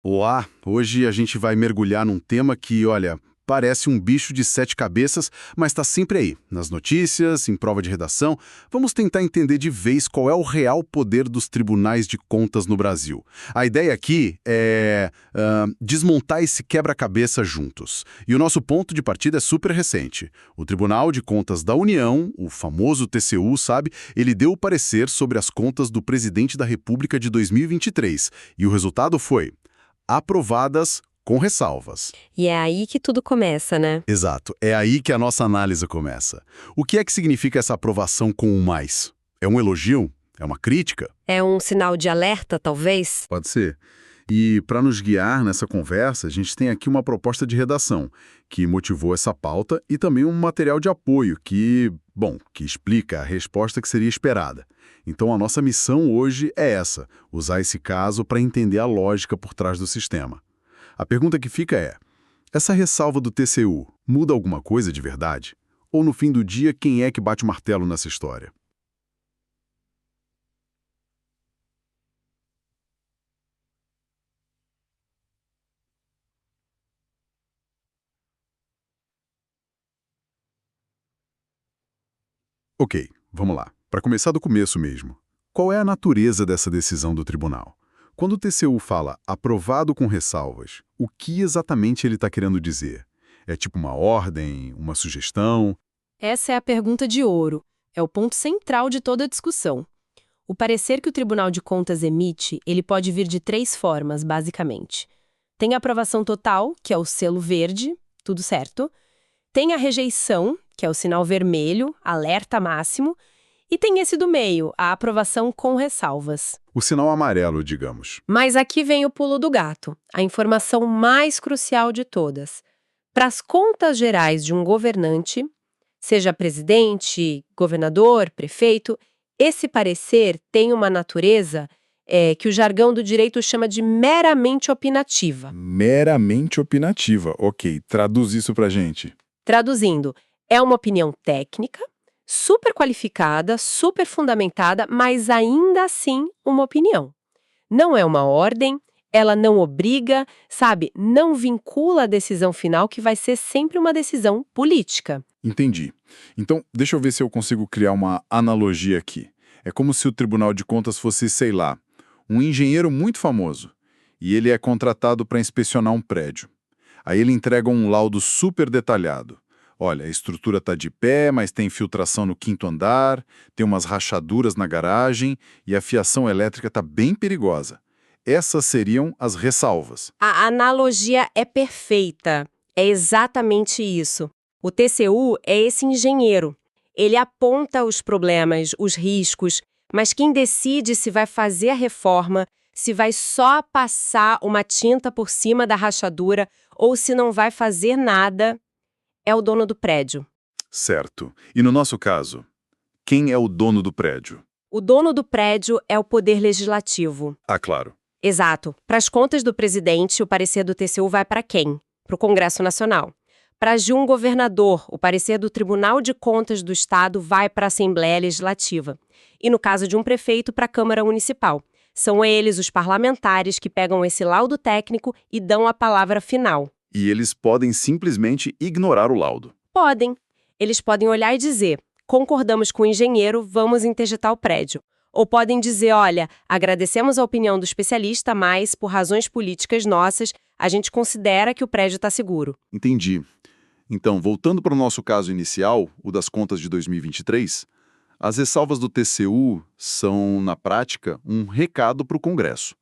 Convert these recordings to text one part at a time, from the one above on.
Olá, hoje a gente vai mergulhar num tema que, olha, parece um bicho de sete cabeças, mas está sempre aí, nas notícias, em prova de redação. Vamos tentar entender de vez qual é o real poder dos tribunais de contas no Brasil. A ideia aqui é desmontar esse quebra-cabeça juntos. E o nosso ponto de partida é super recente. O Tribunal de Contas da União, o famoso TCU, sabe, ele deu o parecer sobre as contas do presidente da República de 2023. E o resultado foi aprovadas com ressalvas. E é aí que tudo começa, né? Exato, é aí que a nossa análise começa. O que é que significa essa aprovação com um mais? É um elogio? É uma crítica? É um sinal de alerta, talvez? Pode ser. E para nos guiar nessa conversa, a gente tem aqui uma proposta de redação que motivou essa pauta e também um material de apoio que explica a resposta que seria esperada. Então a nossa missão hoje é essa, usar esse caso para entender a lógica por trás do sistema. A pergunta que fica é, essa ressalva do TCU muda alguma coisa de verdade? Ou no fim do dia, quem é que bate o martelo nessa história? Ok, vamos lá. Para começar do começo mesmo. Qual é a natureza dessa decisão do tribunal? Quando o TCU fala aprovado com ressalvas, o que exatamente ele está querendo dizer? É tipo uma ordem, uma sugestão? Essa é a pergunta de ouro. É o ponto central de toda a discussão. O parecer que o Tribunal de Contas emite, ele pode vir de três formas, basicamente. Tem a aprovação total, que é o selo verde, tudo certo. Tem a rejeição, que é o sinal vermelho, alerta máximo. E tem esse do meio, a aprovação com ressalvas. O sinal amarelo, digamos. Mas aqui vem o pulo do gato, a informação mais crucial de todas. Para as contas gerais de um governante, seja presidente, governador, prefeito, esse parecer tem uma natureza que o jargão do direito chama de meramente opinativa. Meramente opinativa. Ok, traduz isso pra gente. Traduzindo, é uma opinião técnica, super qualificada, super fundamentada, mas ainda assim uma opinião. Não é uma ordem, ela não obriga, sabe, não vincula a decisão final, que vai ser sempre uma decisão política. Entendi. Então, deixa eu ver se eu consigo criar uma analogia aqui. É como se o Tribunal de Contas fosse, sei lá, um engenheiro muito famoso, e ele é contratado para inspecionar um prédio. Aí ele entrega um laudo super detalhado. Olha, a estrutura está de pé, mas tem infiltração no quinto andar, tem umas rachaduras na garagem e a fiação elétrica está bem perigosa. Essas seriam as ressalvas. A analogia é perfeita. É exatamente isso. O TCU é esse engenheiro. Ele aponta os problemas, os riscos, mas quem decide se vai fazer a reforma, se vai só passar uma tinta por cima da rachadura ou se não vai fazer nada, é o dono do prédio. Certo. E no nosso caso, quem é o dono do prédio? O dono do prédio é o Poder Legislativo. Ah, claro. Exato. Para as contas do presidente, o parecer do TCU vai para quem? Para o Congresso Nacional. Para de um governador, o parecer do Tribunal de Contas do Estado vai para a Assembleia Legislativa. E no caso de um prefeito, para a Câmara Municipal. São eles, os parlamentares, que pegam esse laudo técnico e dão a palavra final. E eles podem simplesmente ignorar o laudo. Podem. Eles podem olhar e dizer, concordamos com o engenheiro, vamos interditar o prédio. Ou podem dizer, olha, agradecemos a opinião do especialista, mas, por razões políticas nossas, a gente considera que o prédio está seguro. Entendi. Então, voltando para o nosso caso inicial, o das contas de 2023, as ressalvas do TCU são, na prática, um recado para o Congresso.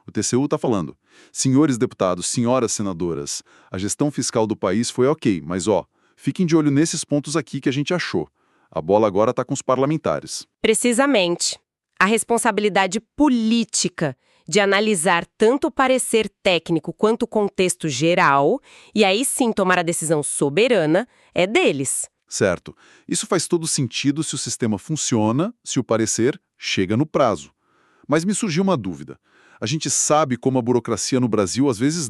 O TCU está falando, senhores deputados, senhoras senadoras, a gestão fiscal do país foi ok, mas fiquem de olho nesses pontos aqui que a gente achou. A bola agora está com os parlamentares. Precisamente. A responsabilidade política de analisar tanto o parecer técnico quanto o contexto geral, e aí sim tomar a decisão soberana, é deles. Certo. Isso faz todo sentido se o sistema funciona, se o parecer chega no prazo. Mas me surgiu uma dúvida. A gente sabe como a burocracia no Brasil, às vezes,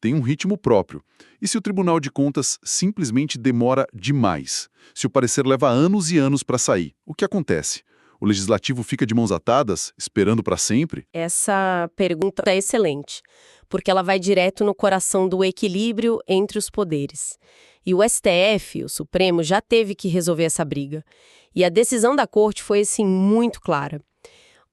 tem um ritmo próprio. E se o Tribunal de Contas simplesmente demora demais? Se o parecer leva anos e anos para sair, o que acontece? O Legislativo fica de mãos atadas, esperando para sempre? Essa pergunta é excelente. porque ela vai direto no coração do equilíbrio entre os poderes. E o STF, o Supremo, já teve que resolver essa briga. E a decisão da Corte foi, assim, muito clara.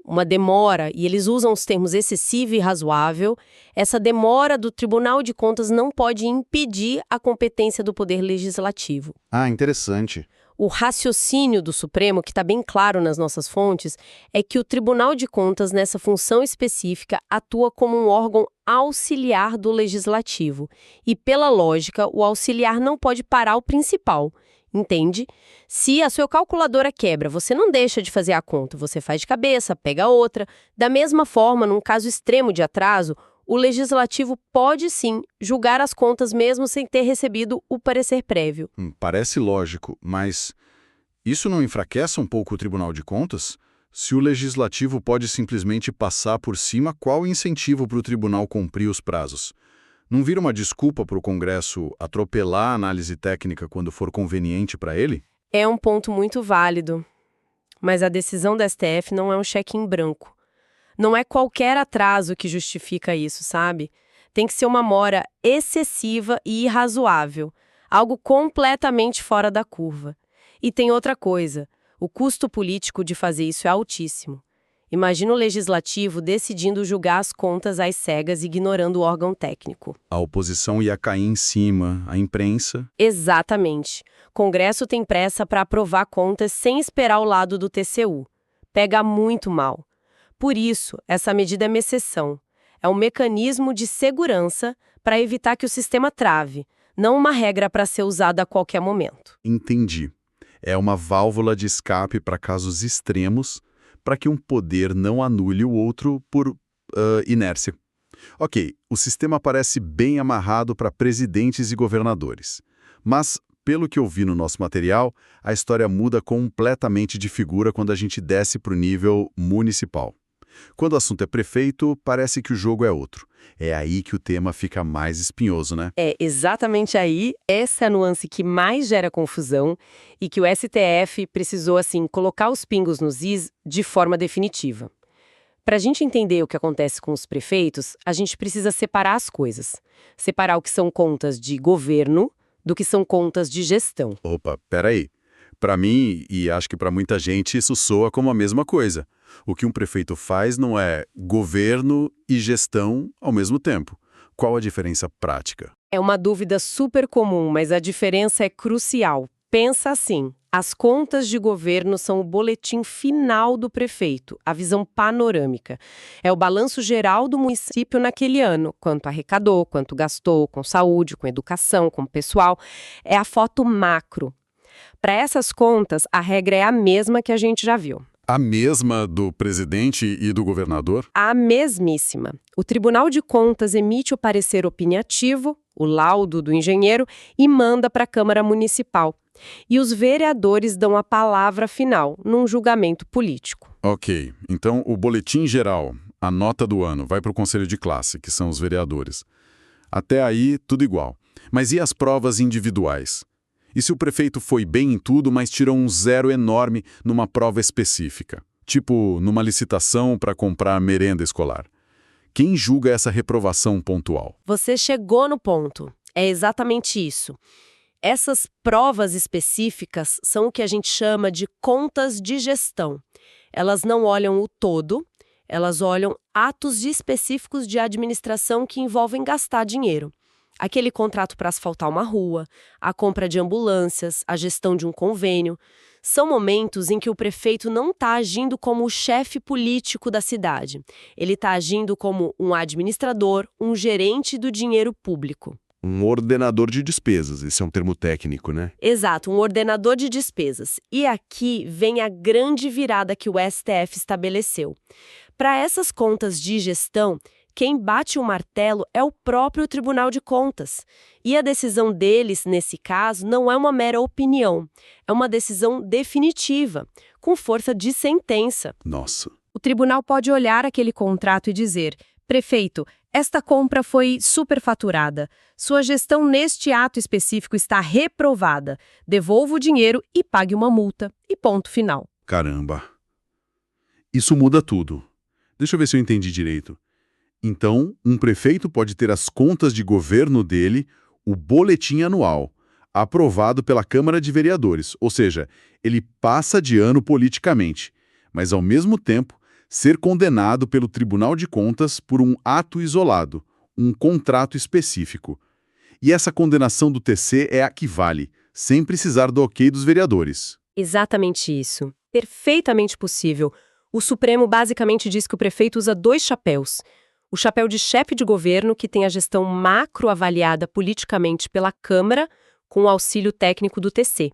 Uma demora, e eles usam os termos excessivo e razoável, essa demora do Tribunal de Contas não pode impedir a competência do Poder Legislativo. Ah, interessante. O raciocínio do Supremo, que está bem claro nas nossas fontes, é que o Tribunal de Contas, nessa função específica, atua como um órgão auxiliar do Legislativo. E, pela lógica, o auxiliar não pode parar o principal. Entende? Se a sua calculadora quebra, você não deixa de fazer a conta, você faz de cabeça, pega outra. Da mesma forma, num caso extremo de atraso, o Legislativo pode sim julgar as contas mesmo sem ter recebido o parecer prévio. Parece lógico, mas isso não enfraquece um pouco o Tribunal de Contas? Se o Legislativo pode simplesmente passar por cima, qual o incentivo para o Tribunal cumprir os prazos? Não vira uma desculpa para o Congresso atropelar a análise técnica quando for conveniente para ele? É um ponto muito válido, mas a decisão da STF não é um cheque em branco. Não é qualquer atraso que justifica isso, sabe? Tem que ser uma mora excessiva e irrazoável, algo completamente fora da curva. E tem outra coisa, o custo político de fazer isso é altíssimo. Imagina o Legislativo decidindo julgar as contas às cegas, ignorando o órgão técnico. A oposição ia cair em cima, a imprensa... Exatamente. Congresso tem pressa para aprovar contas sem esperar o lado do TCU. Pega muito mal. Por isso, essa medida é uma exceção. É um mecanismo de segurança para evitar que o sistema trave, não uma regra para ser usada a qualquer momento. Entendi. É uma válvula de escape para casos extremos, para que um poder não anule o outro por inércia. Ok, o sistema parece bem amarrado para presidentes e governadores. Mas, pelo que eu vi no nosso material, a história muda completamente de figura quando a gente desce para o nível municipal. Quando o assunto é prefeito, parece que o jogo é outro. É aí que o tema fica mais espinhoso, né? É exatamente aí, essa é a nuance que mais gera confusão e que o STF precisou, assim, colocar os pingos nos is de forma definitiva. Para a gente entender o que acontece com os prefeitos, a gente precisa separar as coisas. Separar o que são contas de governo do que são contas de gestão. Opa, peraí. Para mim, e acho que para muita gente, isso soa como a mesma coisa. O que um prefeito faz não é governo e gestão ao mesmo tempo. Qual a diferença prática? É uma dúvida super comum, mas a diferença é crucial. Pensa assim, as contas de governo são o boletim final do prefeito, a visão panorâmica. É o balanço geral do município naquele ano, quanto arrecadou, quanto gastou, com saúde, com educação, com pessoal. É a foto macro. Para essas contas, a regra é a mesma que a gente já viu. A mesma do presidente e do governador? A mesmíssima. O Tribunal de Contas emite o parecer opinativo, o laudo do engenheiro, e manda para a Câmara Municipal. E os vereadores dão a palavra final, num julgamento político. Ok, então o boletim geral, a nota do ano, vai para o Conselho de Classe, que são os vereadores. Até aí, tudo igual. Mas e as provas individuais? E se o prefeito foi bem em tudo, mas tirou um 0 enorme numa prova específica? Tipo, numa licitação para comprar merenda escolar. Quem julga essa reprovação pontual? Você chegou no ponto. É exatamente isso. Essas provas específicas são o que a gente chama de contas de gestão. Elas não olham o todo, elas olham atos específicos de administração que envolvem gastar dinheiro. Aquele contrato para asfaltar uma rua, a compra de ambulâncias, a gestão de um convênio. São momentos em que o prefeito não está agindo como o chefe político da cidade. Ele está agindo como um administrador, um gerente do dinheiro público. Um ordenador de despesas, esse é um termo técnico, né? Exato, um ordenador de despesas. E aqui vem a grande virada que o STF estabeleceu. Para essas contas de gestão, quem bate o martelo é o próprio Tribunal de Contas. E a decisão deles, nesse caso, não é uma mera opinião. É uma decisão definitiva, com força de sentença. Nossa. O tribunal pode olhar aquele contrato e dizer: prefeito, esta compra foi superfaturada. Sua gestão neste ato específico está reprovada. Devolva o dinheiro e pague uma multa. E ponto final. Caramba. Isso muda tudo. Deixa eu ver se eu entendi direito. Então, um prefeito pode ter as contas de governo dele, o boletim anual, aprovado pela Câmara de Vereadores, ou seja, ele passa de ano politicamente, mas ao mesmo tempo ser condenado pelo Tribunal de Contas por um ato isolado, um contrato específico. E essa condenação do TC é a que vale, sem precisar do ok dos vereadores. Exatamente isso. Perfeitamente possível. O Supremo basicamente diz que o prefeito usa 2 chapéus. O chapéu de chefe de governo, que tem a gestão macro avaliada politicamente pela Câmara, com o auxílio técnico do TC.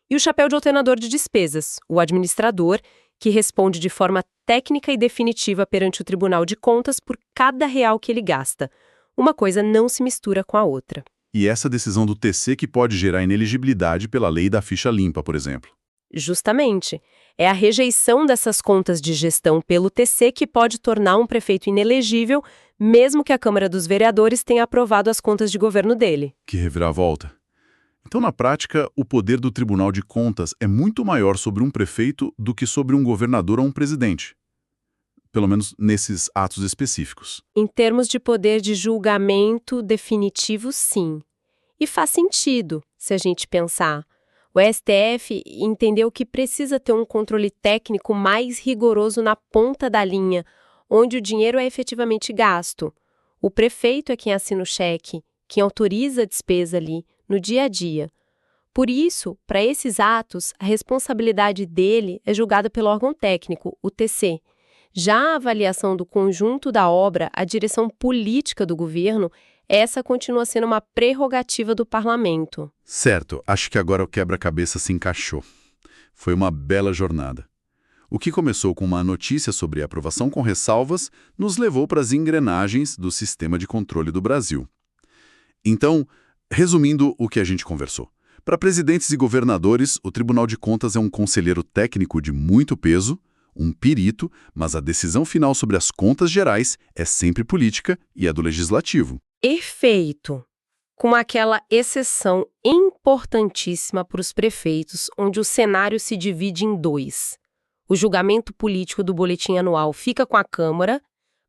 E o chapéu de ordenador de despesas, o administrador, que responde de forma técnica e definitiva perante o Tribunal de Contas por cada real que ele gasta. Uma coisa não se mistura com a outra. E essa decisão do TC que pode gerar inelegibilidade pela lei da ficha limpa, por exemplo. Justamente. É a rejeição dessas contas de gestão pelo TC que pode tornar um prefeito inelegível, mesmo que a Câmara dos Vereadores tenha aprovado as contas de governo dele. Que reviravolta. Então, na prática, o poder do Tribunal de Contas é muito maior sobre um prefeito do que sobre um governador ou um presidente. Pelo menos nesses atos específicos. Em termos de poder de julgamento definitivo, sim. E faz sentido, se a gente pensar. O STF entendeu que precisa ter um controle técnico mais rigoroso na ponta da linha, onde o dinheiro é efetivamente gasto. O prefeito é quem assina o cheque, quem autoriza a despesa ali, no dia a dia. Por isso, para esses atos, a responsabilidade dele é julgada pelo órgão técnico, o TC. Já a avaliação do conjunto da obra, a direção política do governo, essa continua sendo uma prerrogativa do parlamento. Certo, acho que agora o quebra-cabeça se encaixou. Foi uma bela jornada. O que começou com uma notícia sobre aprovação com ressalvas nos levou para as engrenagens do sistema de controle do Brasil. Então, resumindo o que a gente conversou. Para presidentes e governadores, o Tribunal de Contas é um conselheiro técnico de muito peso, um perito, mas a decisão final sobre as contas gerais é sempre política e é do legislativo. Perfeito! Com aquela exceção importantíssima para os prefeitos, onde o cenário se divide em 2. O julgamento político do boletim anual fica com a Câmara,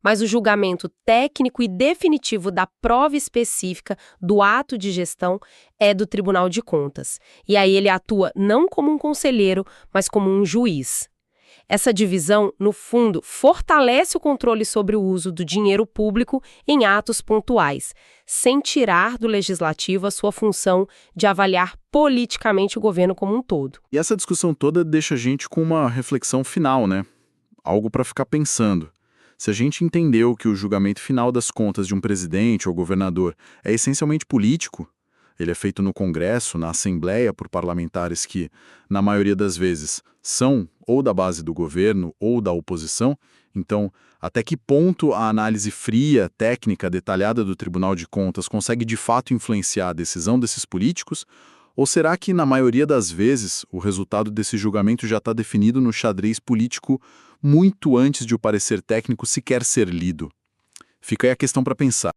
mas o julgamento técnico e definitivo da prova específica do ato de gestão é do Tribunal de Contas. E aí ele atua não como um conselheiro, mas como um juiz. Essa divisão, no fundo, fortalece o controle sobre o uso do dinheiro público em atos pontuais, sem tirar do legislativo a sua função de avaliar politicamente o governo como um todo. E essa discussão toda deixa a gente com uma reflexão final, né? Algo para ficar pensando. Se a gente entendeu que o julgamento final das contas de um presidente ou governador é essencialmente político, ele é feito no Congresso, na Assembleia, por parlamentares que, na maioria das vezes, são ou da base do governo ou da oposição, então, até que ponto a análise fria, técnica, detalhada do Tribunal de Contas consegue de fato influenciar a decisão desses políticos? Ou será que, na maioria das vezes, o resultado desse julgamento já está definido no xadrez político muito antes de o parecer técnico sequer ser lido? Fica aí a questão para pensar.